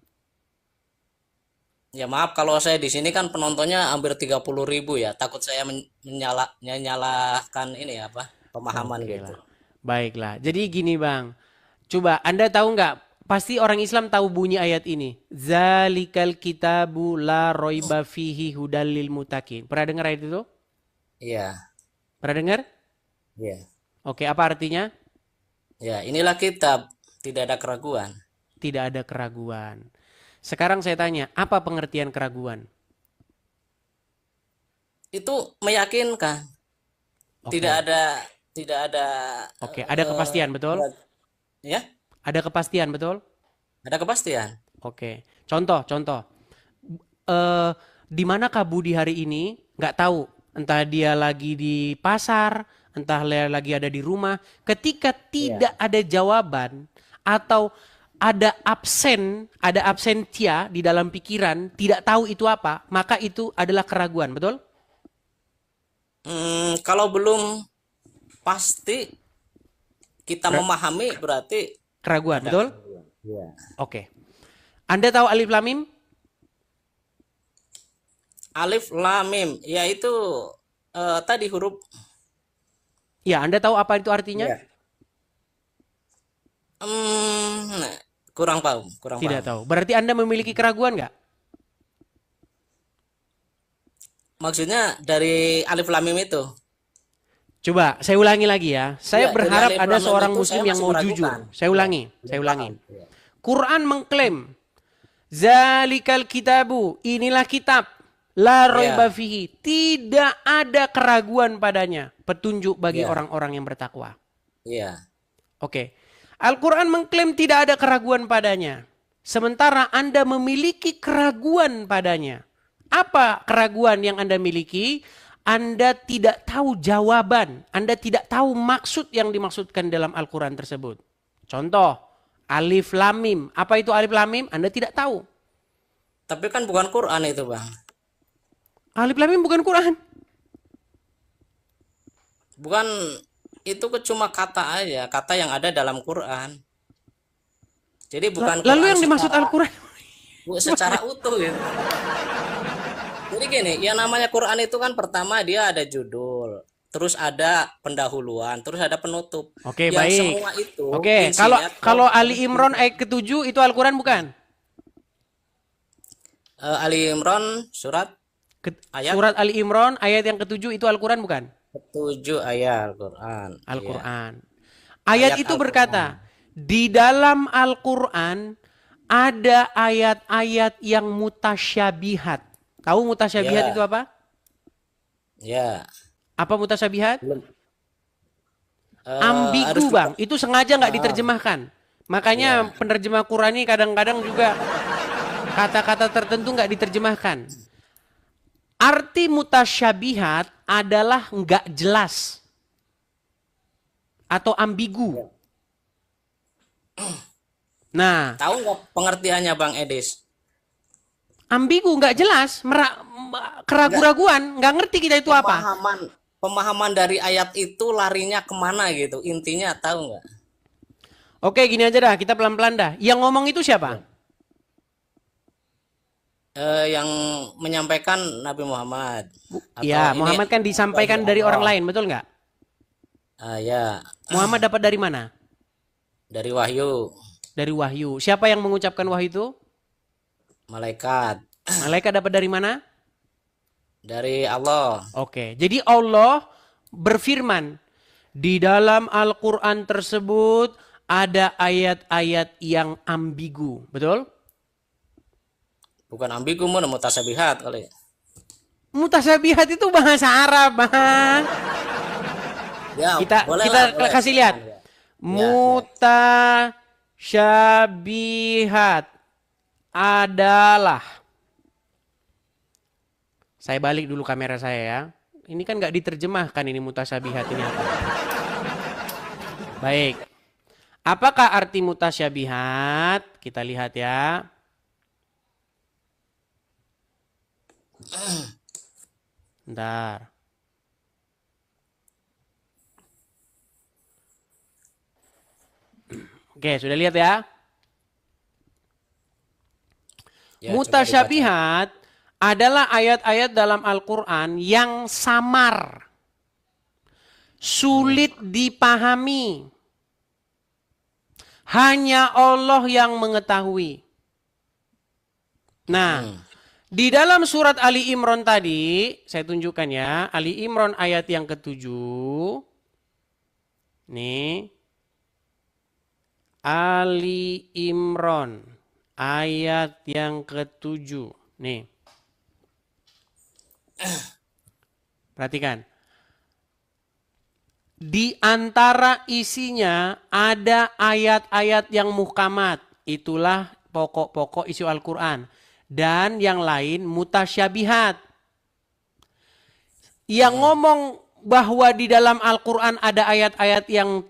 Ya maaf kalau saya di sini kan penontonnya hampir 30.000 ya, takut saya menyalahkan ini apa pemahaman Oke gitu. lah. Baiklah. Jadi gini Bang. Coba Anda tahu nggak? Pasti orang Islam tahu bunyi ayat ini. Zalikal kitabu la roiba fihi hudal lil muttaqin. Pernah dengar ayat itu? Iya, Pernah dengar? iya. Oke, apa artinya? Ya, inilah kitab, tidak ada keraguan. Tidak ada keraguan. Sekarang saya tanya, apa pengertian keraguan? Itu meyakinkan, Oke. tidak ada Oke, ada kepastian, betul? ya, Ada kepastian, betul? ada kepastian. Oke. Contoh. Di manakah Budi hari ini? Nggak tahu. Entah dia lagi di pasar, entah dia lagi ada di rumah. Ketika tidak ada jawaban atau ada absentia di dalam pikiran, tidak tahu itu apa, maka itu adalah keraguan, betul? Kalau belum pasti kita memahami berarti Keraguan, ada betul? keraguan. Iya. Oke. Anda tahu alif lam mim? Alif lam mim, yaitu tadi huruf. Ya, Anda tahu apa itu artinya? Iya. Nah, kurang paham. Tidak tahu. Berarti Anda memiliki keraguan nggak? Maksudnya dari alif lam mim itu. Coba, saya ulangi lagi ya. Saya Iya, dari berharap alif ada lam mim seorang itu muslim saya yang masih mau meragukan. jujur. Saya Iya, ulangi. tidak Saya ulangi. paham. Iya. Quran mengklaim Zalikal kitabu, inilah kitab. La roiba Iya, fihi, tidak ada keraguan padanya. Petunjuk bagi iya, orang-orang yang bertakwa. iya. Oke. Al-Quran mengklaim tidak ada keraguan padanya. Sementara Anda memiliki keraguan padanya. Apa keraguan yang Anda miliki? Anda tidak tahu jawaban. Anda tidak tahu maksud yang dimaksudkan dalam Al-Quran tersebut. Contoh, alif lam mim. Apa itu alif lam mim? Anda tidak tahu. Tapi kan bukan Quran itu, Bang. Alif lam mim bukan Quran. Bukan, itu cuma kata aja, kata yang ada dalam Quran. Jadi bukan Lalu Quran yang dimaksud Al-Quran? secara utuh gitu. Jadi gini, yang namanya Quran itu kan pertama dia ada judul, terus ada pendahuluan, terus ada penutup. Oke, Yang baik. semua itu Oke, isinya kalau Ali Imran ayat ke-7 itu Al-Quran bukan? Ali Imran surat ayat Surat Ali Imran ayat yang ke-7 itu Al-Quran bukan? 7 ayat Al-Quran. Iya. Al-Quran. Ayat itu Al-Quran. berkata, di dalam Al-Quran ada ayat-ayat yang mutasyabihat. Tahu mutasyabihat Ya, itu apa? ya. Apa mutasyabihat? Belum. Ambigu Harus bang, itu sengaja nggak diterjemahkan. Makanya ya. penerjemah Quran ini kadang-kadang juga kata-kata tertentu nggak diterjemahkan. Arti mutasyabihat adalah nggak jelas atau ambigu. Nah, Tahu nggak pengertiannya Bang Edis? ambigu nggak jelas, keraguan-raguan, nggak ngerti kita itu apa. Pemahaman dari ayat itu larinya kemana gitu? Intinya tahu nggak? Oke, gini aja dah, kita pelan-pelan dah. Yang ngomong itu siapa? Yang menyampaikan Nabi Muhammad. Atau Ya, ini Muhammad kan disampaikan dari orang Allah. lain, betul nggak? Ya, Muhammad dapat dari mana? dari wahyu, Dari wahyu. Siapa yang mengucapkan wahyu itu? malaikat, Malaikat dapat dari mana? dari Allah. Oke, jadi Allah berfirman di dalam Al-Quran tersebut ada ayat-ayat yang ambigu, betul? Bukan ambigu, mutasyabihat kali. Mutasyabihat itu bahasa Arab, Bang. Ya, Kita kasih lihat. Mutasyabihat adalah, saya balik dulu kamera saya ya. Ini kan nggak diterjemahkan ini mutasyabihat ini apa. Baik. Apakah arti mutasyabihat? Kita lihat ya. Bentar. Oke, sudah lihat ya. Ya, coba dibaca. Mutasyabihat adalah ayat-ayat dalam Al-Quran yang samar, sulit dipahami. Hanya Allah yang mengetahui. Nah, di dalam surat Ali Imran tadi, saya tunjukkan ya, Ali Imran ayat yang ke-7. Nih. Ali Imran ayat yang ke-7. Nih. Perhatikan. Di antara isinya ada ayat-ayat yang muhkamat. Itulah pokok-pokok isi Al-Quran. Dan yang lain mutasyabihat. Yang ngomong bahwa di dalam Al-Quran ada ayat-ayat yang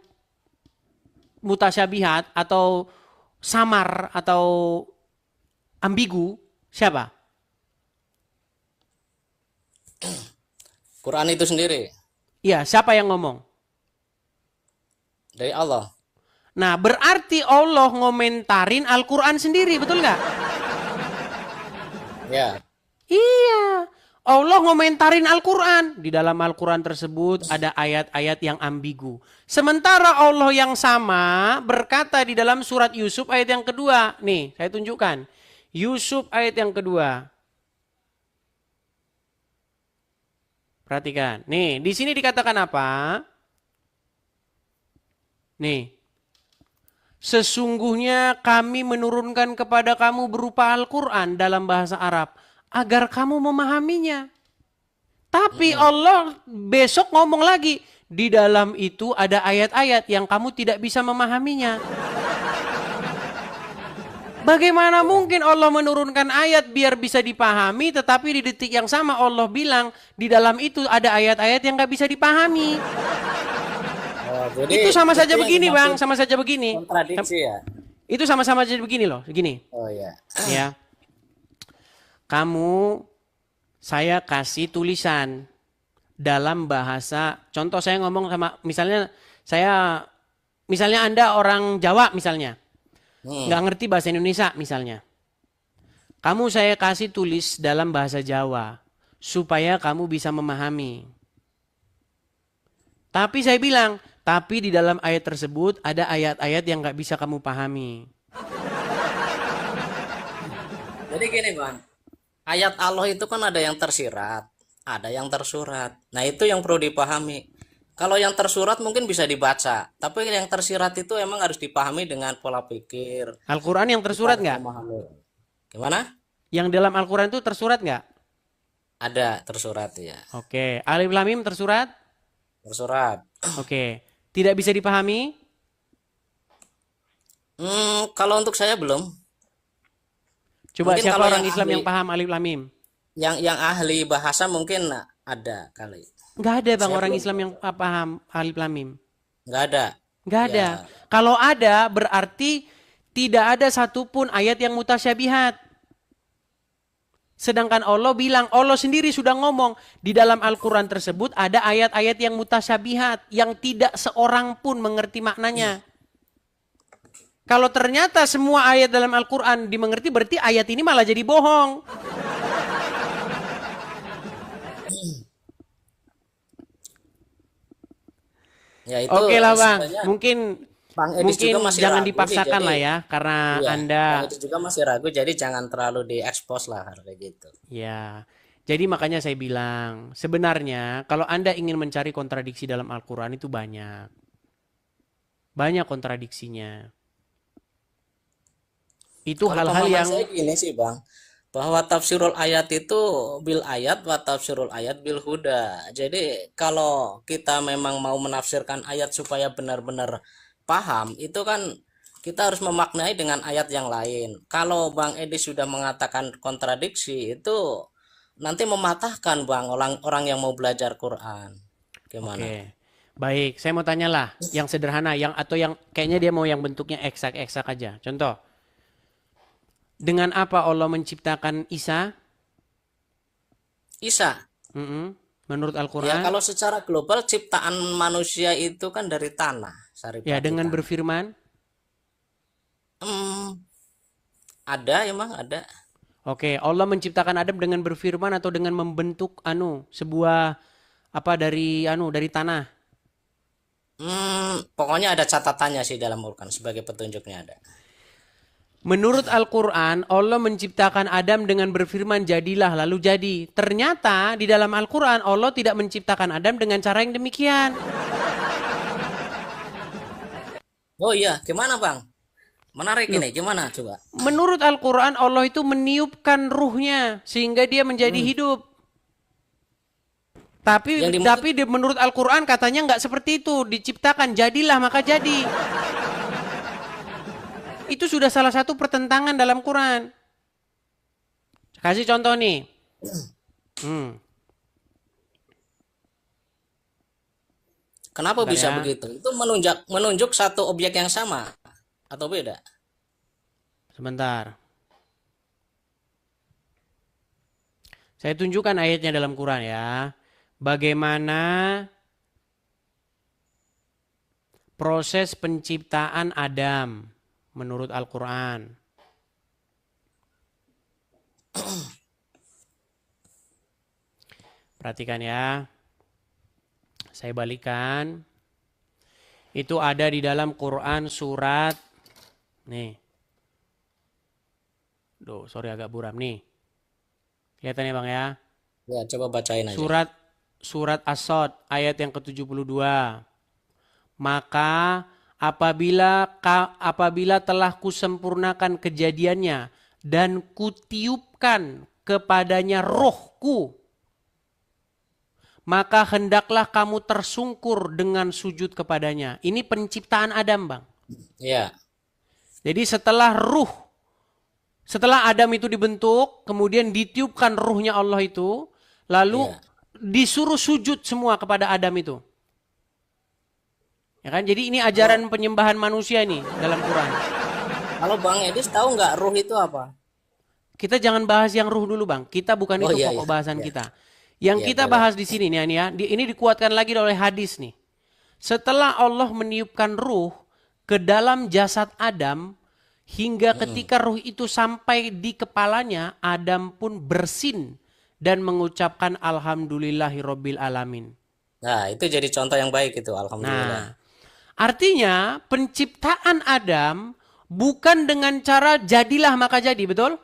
mutasyabihat atau samar atau ambigu, siapa? Quran itu sendiri Iya, siapa yang ngomong? dari Allah. Nah, berarti Allah ngomentarin Al-Quran sendiri, betul nggak? Ya. Iya, Allah ngomentarin Al-Quran. Di dalam Al-Quran tersebut ada ayat-ayat yang ambigu. Sementara Allah yang sama berkata di dalam surat Yusuf ayat yang kedua. Nih, saya tunjukkan. Yusuf ayat yang kedua. Perhatikan. Nih, di sini dikatakan apa? Nih. Sesungguhnya kami menurunkan kepada kamu berupa Al-Quran dalam bahasa Arab. Agar kamu memahaminya. Tapi Allah besok ngomong lagi. Di dalam itu ada ayat-ayat yang kamu tidak bisa memahaminya. Bagaimana mungkin Allah menurunkan ayat biar bisa dipahami, tetapi di detik yang sama Allah bilang di dalam itu ada ayat-ayat yang gak bisa dipahami. Oh, jadi Itu sama saja yang begini dimaksud bang, sama saja begini. kontradiksi ya. Itu sama-sama saja begini loh, begini. Oh ya. Ya, kamu, saya kasih tulisan dalam bahasa, contoh saya ngomong sama, misalnya Anda orang Jawa misalnya, nggak ngerti bahasa Indonesia misalnya. Kamu saya kasih tulis dalam bahasa Jawa, supaya kamu bisa memahami. Tapi saya bilang, tapi di dalam ayat tersebut ada ayat-ayat yang nggak bisa kamu pahami. Jadi gini bang, ayat Allah itu kan ada yang tersirat, ada yang tersurat. Nah itu yang perlu dipahami. Kalau yang tersurat mungkin bisa dibaca, tapi yang tersirat itu emang harus dipahami dengan pola pikir. Al-Quran yang tersurat Harus nggak? memahami. Gimana? Yang dalam Al-Quran itu tersurat nggak? Ada tersurat ya, Oke, Alif Lam Mim tersurat? tersurat. Oke, tidak bisa dipahami? Kalau untuk saya belum. Coba Mungkin siapa kalau orang yang Islam ahli- yang paham Alif Lam Mim? Yang ahli bahasa mungkin ada kali. Nggak ada bang Saya orang belum Islam yang paham Alif Lam Mim. Nggak ada. Nggak ada. Ya. Kalau ada berarti tidak ada satupun ayat yang mutasyabihat. Sedangkan Allah bilang, Allah sendiri sudah ngomong di dalam Al-Quran tersebut ada ayat-ayat yang mutasyabihat yang tidak seorang pun mengerti maknanya. Kalau ternyata semua ayat dalam Al-Quran dimengerti, berarti ayat ini malah jadi bohong. Ya itu Oke lah bang, sebenarnya mungkin Bang Edis juga masih jangan ragu sih, dipaksakan jadi lah ya, karena iya, Anda, Bang Edis juga masih ragu, jadi jangan terlalu diekspos lah kayak gitu. ya. Jadi makanya saya bilang, sebenarnya kalau Anda ingin mencari kontradiksi dalam Al-Quran itu banyak. Banyak kontradiksinya. Itu Kalau hal-hal pemahaman yang, saya gini sih Bang, bahwa tafsirul ayat itu bil ayat wa tafsirul ayat bil huda. Jadi kalau kita memang mau menafsirkan ayat supaya benar-benar paham, itu kan kita harus memaknai dengan ayat yang lain. Kalau Bang Edi sudah mengatakan kontradiksi, itu nanti mematahkan Bang orang-orang yang mau belajar Quran. Gimana? oke. Baik, saya mau tanyalah yang sederhana, atau yang kayaknya dia mau yang bentuknya eksak-eksak aja. Contoh, dengan apa Allah menciptakan Isa? Isa. Mm-mm. Menurut Ya Al-Quran, kalau secara global ciptaan manusia itu kan dari tanah, ya saripati dengan tanah. berfirman. Hmm, ada emang ada. Oke, Allah menciptakan Adam dengan berfirman atau dengan membentuk sebuah apa dari tanah. Pokoknya ada catatannya sih dalam Al-Quran sebagai petunjuknya ada. Menurut Al-Quran, Allah menciptakan Adam dengan berfirman jadilah lalu jadi. Ternyata di dalam Al-Quran Allah tidak menciptakan Adam dengan cara yang demikian. Oh iya, gimana Bang? Menarik ini, gimana coba? Menurut Al-Quran Allah itu meniupkan ruhnya sehingga dia menjadi hidup. Tapi Yang dimaksud menurut Al-Quran katanya nggak seperti itu. Diciptakan jadilah maka jadi. Itu sudah salah satu pertentangan dalam Quran. Kasih contoh nih. kenapa Bentar bisa ya. begitu? Itu menunjuk satu objek yang sama atau beda? Sebentar. Saya tunjukkan ayatnya dalam Quran ya. Bagaimana proses penciptaan Adam menurut Al-Quran. Perhatikan ya. Saya balikan. Itu ada di dalam Quran surat. Nih. Duh, sorry agak buram nih. Kelihatan ya Bang ya. Ya, coba bacain aja. Surat As-Sod ayat yang ke-72. Maka apabila telah kusempurnakan kejadiannya dan kutiupkan kepadanya rohku, maka hendaklah kamu tersungkur dengan sujud kepadanya. Ini penciptaan Adam, Bang. Ya. Jadi setelah Adam itu dibentuk, kemudian ditiupkan ruhnya Allah itu, lalu disuruh sujud semua kepada Adam itu. Ya kan? Jadi ini ajaran penyembahan manusia nih dalam Quran. Kalau Bang Edis tahu nggak ruh itu apa? Kita jangan bahas yang ruh dulu, Bang. Kita bukan itu pokok bahasan kita. Yang kita bahas di sini nih ya, ini dikuatkan lagi oleh hadis nih. Setelah Allah meniupkan ruh ke dalam jasad Adam, hingga ketika ruh itu sampai di kepalanya, Adam pun bersin dan mengucapkan alhamdulillahirabbil alamin. Nah, itu jadi contoh yang baik itu, alhamdulillah. Nah, artinya penciptaan Adam bukan dengan cara jadilah maka jadi, betul?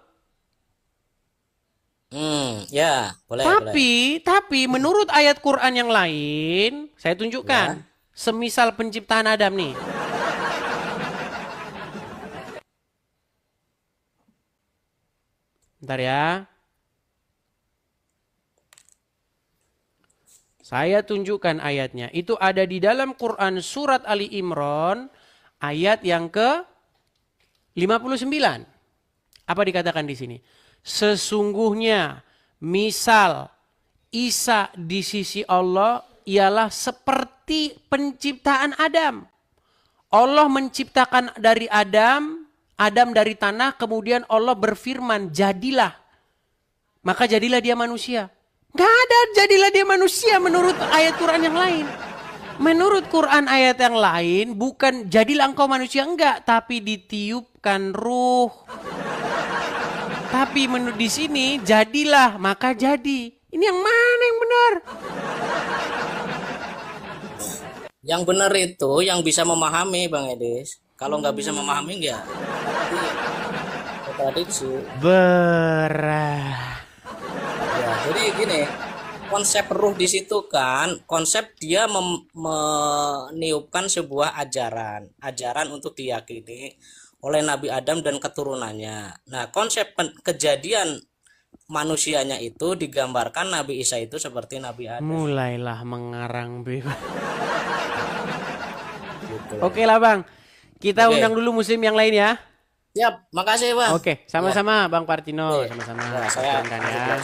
Ya, boleh. Tapi menurut ayat Quran yang lain, saya tunjukkan. Semisal penciptaan Adam nih. Bentar ya. Saya tunjukkan ayatnya. Itu ada di dalam Quran surat Ali Imran ayat yang ke-59. Apa dikatakan di sini? Sesungguhnya misal Isa di sisi Allah ialah seperti penciptaan Adam. Allah menciptakan dari Adam dari tanah, kemudian Allah berfirman, jadilah. Maka jadilah dia manusia. Gak ada jadilah dia manusia menurut ayat Quran yang lain. Menurut Quran ayat yang lain bukan jadilah engkau manusia, enggak, tapi ditiupkan ruh. Tapi menurut di sini jadilah maka jadi. Ini yang mana yang benar? Yang benar itu yang bisa memahami Bang Edis. Kalau nggak bisa memahami nggak? Kontradiksi. Berah. Ya, jadi gini, konsep ruh di situ kan, konsep dia meniupkan sebuah ajaran untuk diyakini oleh Nabi Adam dan keturunannya. Nah, konsep kejadian manusianya itu digambarkan Nabi Isa itu seperti Nabi Adam. Mulailah mengarang bebas. Gitu. Oke lah Bang, kita undang dulu muslim yang lain ya. Siap, makasih Bang. Oke, sama-sama Bang Partino, sama-sama. Ya, saya ya.